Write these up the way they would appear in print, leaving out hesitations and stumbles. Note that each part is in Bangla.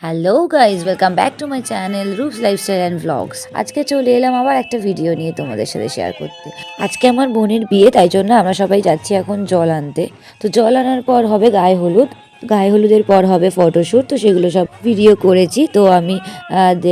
Hello guys, welcome back to my channel Roop's lifestyle and vlogs. আজকে চলে এলাম আবার একটা ভিডিও নিয়ে তোমাদের সাথে শেয়ার করতে। আজকে আমার বোনের বিয়ে, তাই জন্য আমরা সবাই যাচ্ছি এখন জল আনতে। তো জল আনার পর হবে গায়ে হলুদ, গায়ে হলুদের পর হবে ফটোশ্যুট। তো সেগুলো সব ভিডিও করেছি, তো আমি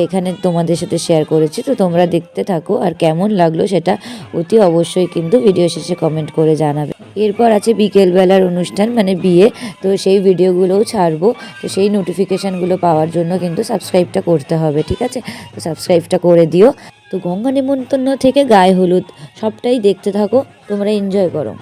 এখানে তোমাদের সাথে শেয়ার করেছি। তো তোমরা দেখতে থাকো, আর কেমন লাগলো সেটা অতি অবশ্যই কিন্তু ভিডিও শেষে কমেন্ট করে জানাবে। এরপর আছে বিকেলবেলার অনুষ্ঠান, মানে বিয়ে। তো সেই ভিডিওগুলোও ছাড়বো। তো সেই নোটিফিকেশানগুলো পাওয়ার জন্য কিন্তু সাবস্ক্রাইবটা করতে হবে, ঠিক আছে? তো সাবস্ক্রাইবটা করে দিও। তো গঙ্গা নিমন্ত্রণ থেকে গায়ে হলুদ সবটাই দেখতে থাকো, তোমরা এনজয় করো।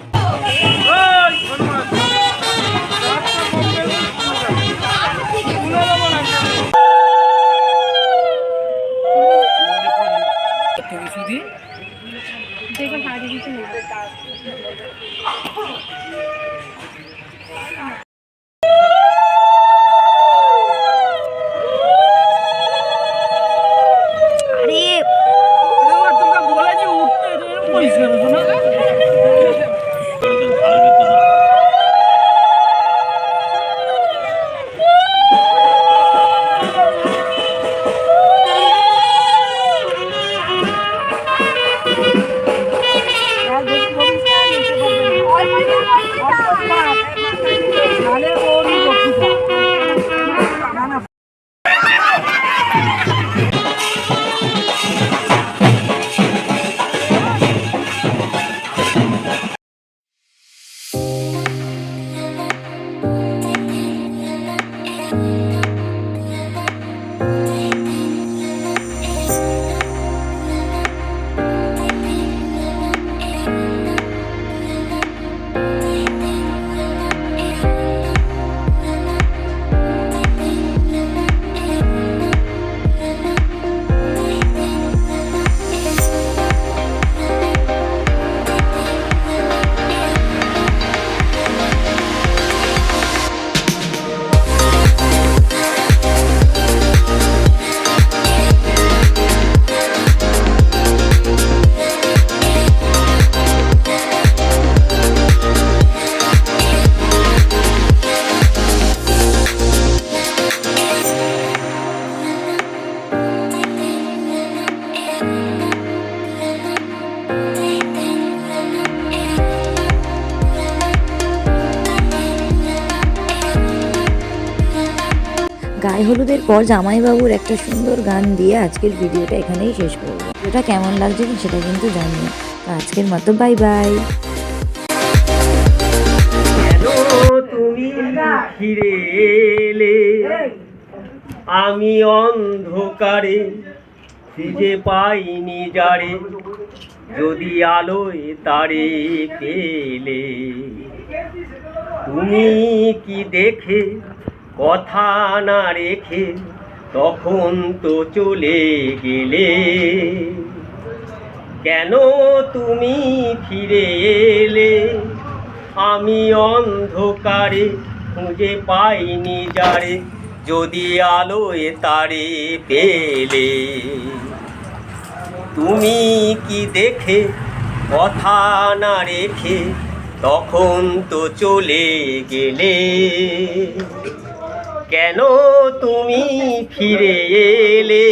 গায়ে হলুদের পর জামাইবাবুর একটা সুন্দর গান দিয়ে আজকের ভিডিওটা এখানেই শেষ করবো। ওটা কেমন লাগছে সেটা কিন্তু জানিও। তো আজকের মতো বাই বাই। তুমি ফিরে এলে, আমি অন্ধকারে খুঁজে পাইনি যারে, যদি আলোয় তারে পেলে। তুমি কি দেখে কথা না রেখে তখন তো চলে গেলে, কেন তুমি ফিরে এলে? আমি অন্ধকারে খুঁজে পাইনি যারে, যদি আলোয় তারে পেলে। তুমি কি দেখে কথা না রেখে তখন তো চলে গেলে, কেন তুমি ফিরে এলে?